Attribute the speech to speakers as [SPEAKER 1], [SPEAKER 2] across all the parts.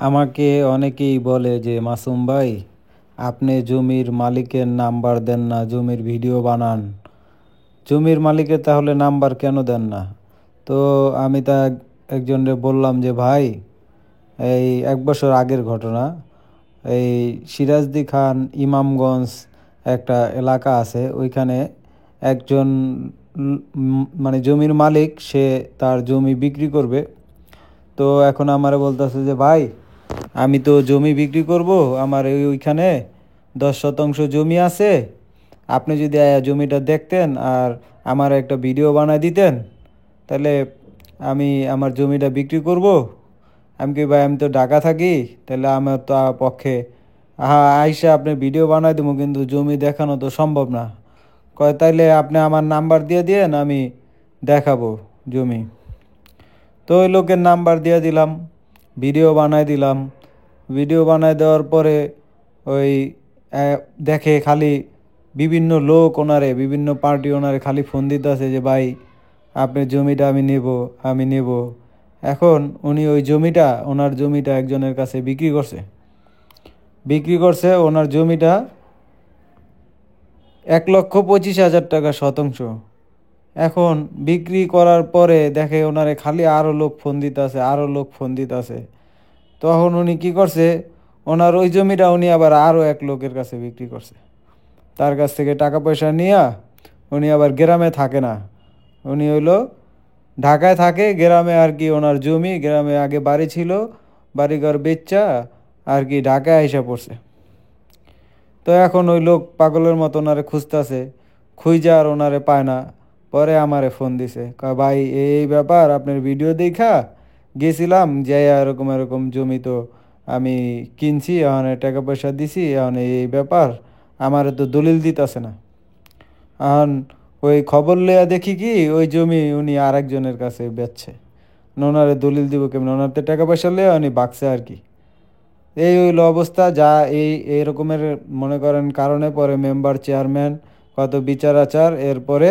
[SPEAKER 1] আমাকে অনেকেই বলে যে মাসুম ভাই, আপনি জমির মালিকের নাম্বার দেন না, জমির ভিডিও বানান। জমির মালিকের তাহলে নাম্বার কেন দেন না? তো আমি তা একজনকে বললাম যে ভাই, এই 1 বছর আগের ঘটনা। এই সিরাজদি খান ইমামগঞ্জ একটা এলাকা আছে, ওইখানে একজন মানে জমির মালিক, সে তার জমি বিক্রি করবে। তো এখন আমারে বলতেছে যে ভাই, আমি তো জমি বিক্রি করব, আমার ওইখানে 10 শতাংশ জমি আছে। আপনি যদি জমিটা দেখতেন আর আমার একটা ভিডিও বানায় দিতেন, তাহলে আমি আমার জমিটা বিক্রি করব। আমি কি ভাই, আমি তো ঢাকা থাকি, তাহলে আমার তো পক্ষে আইসা আপনি ভিডিও বানায় দেবো, কিন্তু জমি দেখানো তো সম্ভব না। কয় তাইলে আপনি আমার নাম্বার দিয়ে দিয়েন, আমি দেখাবো জমি। তো ওই লোকের নাম্বার দিয়ে দিলাম, ভিডিও বানায় দিলাম। ভিডিও বানায় দেওয়ার পরে ওই দেখে খালি বিভিন্ন লোক ওনারে, বিভিন্ন পার্টি ওনারে খালি ফোন দিতেছে যে ভাই, আপনার জমিটা আমি নেব, আমি নেব। এখন উনি ওই জমিটা, ওনার জমিটা একজনের কাছে বিক্রি করছে ওনার জমিটা 1,25,000 টাকা শতাংশ। এখন বিক্রি করার পরে দেখে ওনারে খালি আরও লোক ফোন দিতেছে, আরও লোক ফোন দিতেছে। তখন উনি কি করছে, ওনার ওই জমিটা উনি আবার আরও এক লোকের কাছে বিক্রি করছে। তার কাছ থেকে টাকা পয়সা নিয়া উনি আবার গ্রামে থাকে না, উনি হইলো ঢাকায় থাকে। গ্রামে আর কি ওনার জমি, গ্রামে আগে বাড়ি ছিল, বাড়িঘর বেচ্চা আর কি ঢাকায় আইসা পড়ছে। তো এখন ওই লোক পাগলের মতো ওনারে খুঁজতেছে, খুঁজে আর ওনারে পায় না। পরে আমারে ফোন দিছে, কয় ভাই এই ব্যাপার, আপনার ভিডিও দেখা গেছিলাম, যে এরকম এরকম জমি তো আমি কিনছি, এখন টাকা পয়সা দিছি, এখন এই ব্যাপার, আমারে তো দলিল দিতেছে না। এখন ওই খবর লইয়া দেখি কি, ওই জমি উনি আরেকজনের কাছে বেচছে। ওনারে দলিল দিব কেমন, ওনার তো টাকা পয়সা লইয়া উনি বাকছে আর কি। এই হইলো অবস্থা। যা এই রকমের মনে করেন কারণে পরে মেম্বার, চেয়ারম্যান, কত বিচার আচার, এরপরে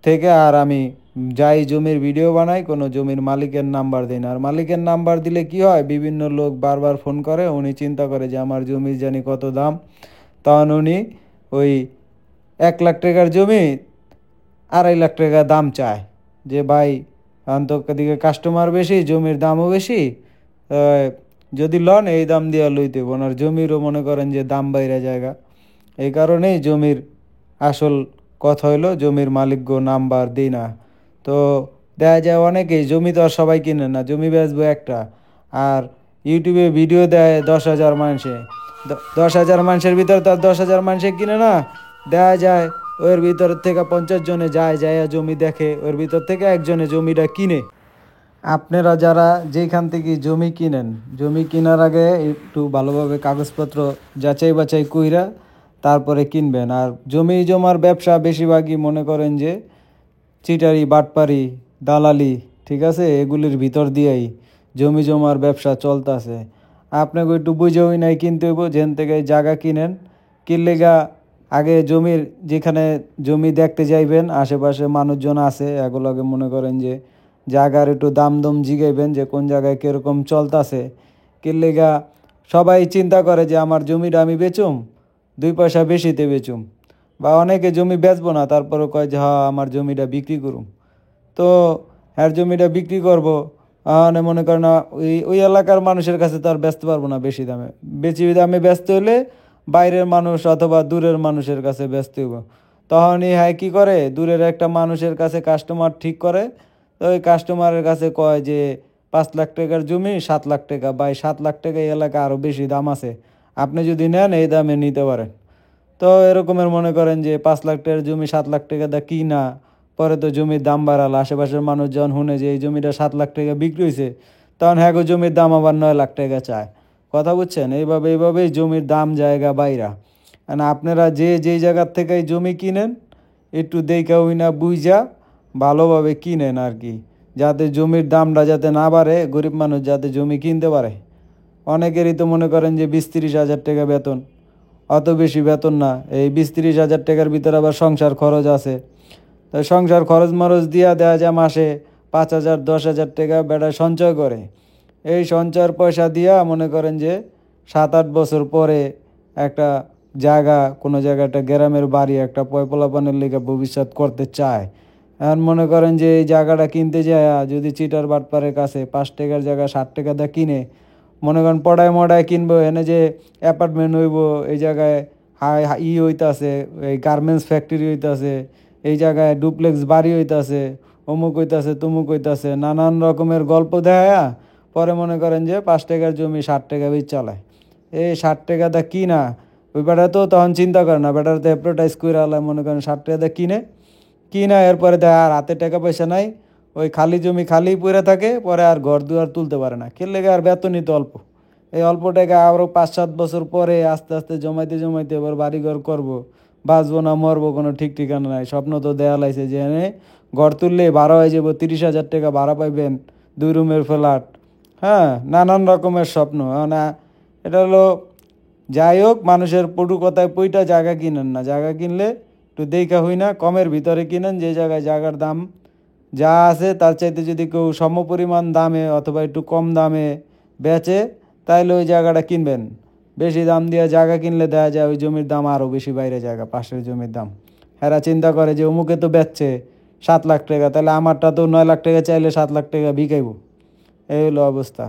[SPEAKER 1] থেকে আর আমি যাই জমির ভিডিও বানাই, কোনো জমির মালিকের নাম্বার দিই না। আর মালিকের নাম্বার দিলে কি হয়, বিভিন্ন লোক বারবার ফোন করে, উনি চিন্তা করে যে আমার জমির জানি কত দাম। তখন উনি ওই 1 লাখ টাকার জমি 2.5 লাখ টাকা দাম চায়, যে ভাই দিকে কাস্টমার বেশি, জমির দামও বেশি, আহ, যদি লন এই দাম দিয়া লইতে ওনার জমিরও মনে করেন যে দাম বাইরে জায়গা। এই কারণেই জমির আসল কথা হইলো, জমির মালিকগো নাম্বার দিই না। তো দেখা যায় অনেকেই, জমি তো আর সবাই কিনে না, জমি বেচবো একটা, আর ইউটিউবে ভিডিও দেয় 10,000 মানুষে। 10,000 মানুষের ভিতরে তো আর 10,000 মানুষে কিনে না। দেখা যায় ওর ভিতর থেকে 50 জনে যায় জমি দেখে, ওর ভিতর থেকে একজনে জমিটা কিনে। আপনারা যারা যেখান থেকে জমি কিনেন, জমি কেনার আগে একটু ভালোভাবে কাগজপত্র যাচাই বাছাই কইরা তারপরে কিনবেন। আর জমি জমার ব্যবসা বেশিরভাগই মনে করেন যে চিটারি, বাটপারি, দালালি, ঠিক আছে, এগুলির ভিতর দিয়েই জমি জমার ব্যবসা চলতেছে। আপনাকে একটু বুঝেই নাই কিনতে হইব, যেন থেকে জায়গা কিনেন, কিনলে গা আগে জমির, যেখানে জমি দেখতে যাইবেন আশেপাশে মানুষজন আছে, এগুলোকে মনে করেন যে জায়গার একটু দাম দম জিগাইবেন, যে কোন জায়গায় কীরকম চলতেছে। কিনলে গা সবাই চিন্তা করে যে আমার জমিটা আমি বেচুম, 2 পয়সা বেশিতে বেচুম। বা অনেকে জমি বেচবো না, তারপরে কয় যে হ্যাঁ আমার জমিটা বিক্রি করুম। তো হ্যার জমিটা বিক্রি করব, মানে মনে করেন না, ওই ওই এলাকার মানুষের কাছে তো আর বেচতে পারবো না বেশি দামে। বেশি দামে বেচতে হলে বাইরের মানুষ অথবা দূরের মানুষের কাছে বেচতে হইব। তখনই হ্যাঁ কী করে, দূরের একটা মানুষের কাছে কাস্টমার ঠিক করে। তো ওই কাস্টমারের কাছে কয় যে 5 লাখ টাকার জমি 7 লাখ টাকা, বা 7 লাখ টাকা, এই এলাকা আরও বেশি দাম আছে, আপনি যদি নেন এই দামে নিতে পারেন। তো এরকমের মনে করেন যে 5 লাখ টাকার জমি 7 লাখ টাকা দা কিনা, পরে তো জমির দাম বাড়ালো, আশেপাশের মানুষ যখন শুনে যে এই জমিটা 7 লাখ টাকা বিক্রি হয়েছে, তখন হ্যাঁ গো জমির দাম আবার 9 লাখ টাকা চায়। কথা বুঝছেন, এইভাবেই জমির দাম জায়গা বাইরা। মানে আপনারা যে যেই জায়গার থেকে এই জমি কিনেন, একটু দেখা না বুঝা ভালোভাবে কিনেন আর কি, যাতে জমির দামটা যাতে না বাড়ে, গরিব মানুষ যাতে জমি কিনতে পারে। অনেকেরই তো মনে করেন যে 20-30 হাজার টাকা বেতন, অত বেশি বেতন না, এই 20-30 হাজার টাকার ভিতরে আবার সংসার খরচ আছে। তো সংসার খরচ মরচ দিয়া দেওয়া যায় মাসে 5,000-10,000 টাকা বেড়া সঞ্চয় করে। এই সঞ্চয়ের পয়সা দিয়া মনে করেন যে 7-8 বছর পরে একটা জায়গা, কোনো জায়গাটা গ্রামের বাড়ি একটা পয়পলাপানের লেগে ভবিষ্যৎ করতে চায়। এখন মনে করেন যে এই জায়গাটা কিনতে যায় যদি চিটার বাটপারের কাছে 5 টাকার জায়গা 60 টাকা দিয়ে কিনে, মনে করেন পড়ায় মড়ায় কিনবো, এনে যে অ্যাপার্টমেন্ট হইব, এই জায়গায় হইতাছে, এই গার্মেন্টস ফ্যাক্টরি হইতাছে, এই জায়গায় ডুপ্লেক্স বাড়ি হইতাছে, অমুক হইতাছে তমুক হইতাছে, নানান রকমের গল্প দেখায়া পরে মনে করেন যে 5 টাকার জমি 60 টাকা বেচ চালায়। এই 60 টাকা দা কিনা ওই বেটা তো তখন চিন্তা করে না, বেটার তো অ্যাডভার্টাইজ করে আলায় মনে করেন 60 টাকা দা কিনা এরপরে দেয় আর হাতে টাকা পয়সা নাই, ওই খালি জমি খালি পড়ে থাকে, পরে আর ঘর দুয়ার তুলতে পারে না, কে লেগে আর বেতনই তো অল্প। এই অল্প টাকা আরও 5-7 বছর পরে আস্তে আস্তে জমাইতে জমাইতে এবার বাড়িঘর করবো, বাঁচবো না মরবো কোনো ঠিক ঠিকানা নাই। স্বপ্ন তো দেয়া লাইছে যে এনে ঘর তুললে ভাড়া হয়ে যাবো, 30,000 টাকা ভাড়া পাইবেন, 2 রুমের ফ্ল্যাট, হ্যাঁ, নানান রকমের স্বপ্ন। না, এটা হলো, যাই হোক, মানুষের পটু কথায় পইটা জায়গা কিনেন না, জায়গা কিনলে একটু দেখা হই না, কমের ভিতরে কিনেন, যে জায়গায় জায়গার দাম যা আছে তার চাইতে যদি কেউ সমপরিমাণ দামে অথবা একটু কম দামে বেচে, তাইলে ওই জায়গাটা কিনবেন। বেশি দাম দিয়ে জায়গা কিনলে দেখা যায় ওই জমির দাম আরও বেশি বাইরে, জায়গা পাশের জমির দাম। এরা চিন্তা করে যে অমুকে তো বেচছে 7 লাখ টাকা, তাহলে আমারটা তো 9 লাখ টাকা চাইলে 7 লাখ টাকা বিকাইব। এই হলো অবস্থা,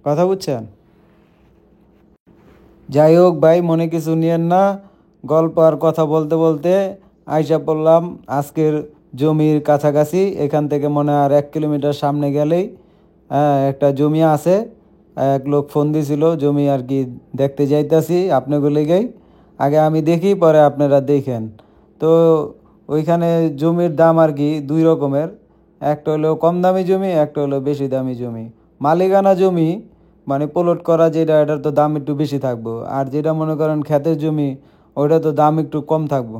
[SPEAKER 1] কথা বুঝছেন? যাই হোক ভাই, মনে কিছু নিয়েন না, গল্প আর কথা বলতে বলতে আইসা পড়লাম আজকের জমির কাছাকাছি। এখান থেকে মনে হয় আর 1 কিলোমিটার সামনে গেলেই একটা জমি আছে। এক লোক ফোন দিছিল, জমি আর কি দেখতে যাইতাছি আপনাকে লেগেই, আগে আমি দেখি পরে আপনারা দেখেন। তো ওইখানে জমির দাম আর কি 2 রকমের, একটা হলো কম দামি জমি, একটা হলো বেশি দামি জমি। মালিকানা জমি মানে প্লট করা যেটা, এটার তো দাম একটু বেশি থাকবো, আর যেটা মনে করেন ক্ষেতের জমি, ওইটা তো দাম একটু কম থাকবো।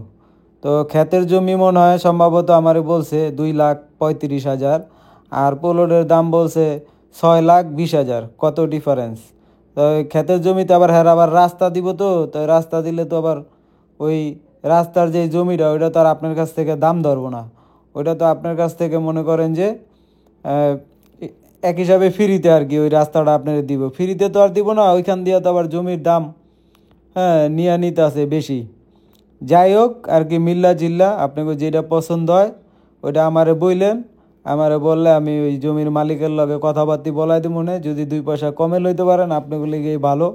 [SPEAKER 1] তো ক্ষেতের জমি মনে হয় সম্ভবত আমারে বলছে 2,35,000, আর প্লটের দাম বলছে 6,20,000। কত ডিফারেন্স! তো ওই ক্ষেতের জমিতে আবার হ্যাঁ আবার রাস্তা দিব, তো রাস্তা দিলে তো আবার ওই রাস্তার যে জমিটা ওইটা তো আর আপনার কাছ থেকে দাম ধরবো না, ওইটা তো আপনার কাছ থেকে মনে করেন যে আহ, এক হিসাবে ফ্রিতে আর কি ওই রাস্তাটা আপনার দিব, ফ্রিতে তো আর দিব না, ওইখান দিয়ে তো আবার জমির দাম হ্যাঁ নিয়ে নিতে আছে বেশি। যাই হোক আর কি, মিল্লা জিল্লা আপনাকে যেটা পছন্দ হয় ওইটা আমারে বললেন, আমারে বললে আমি ওই জমির মালিকের লগে কথাবার্তি বলাই দিব, মনে যদি 2 পয়সা কমে লইতে পারেন আপনাকে লেগে ভালো।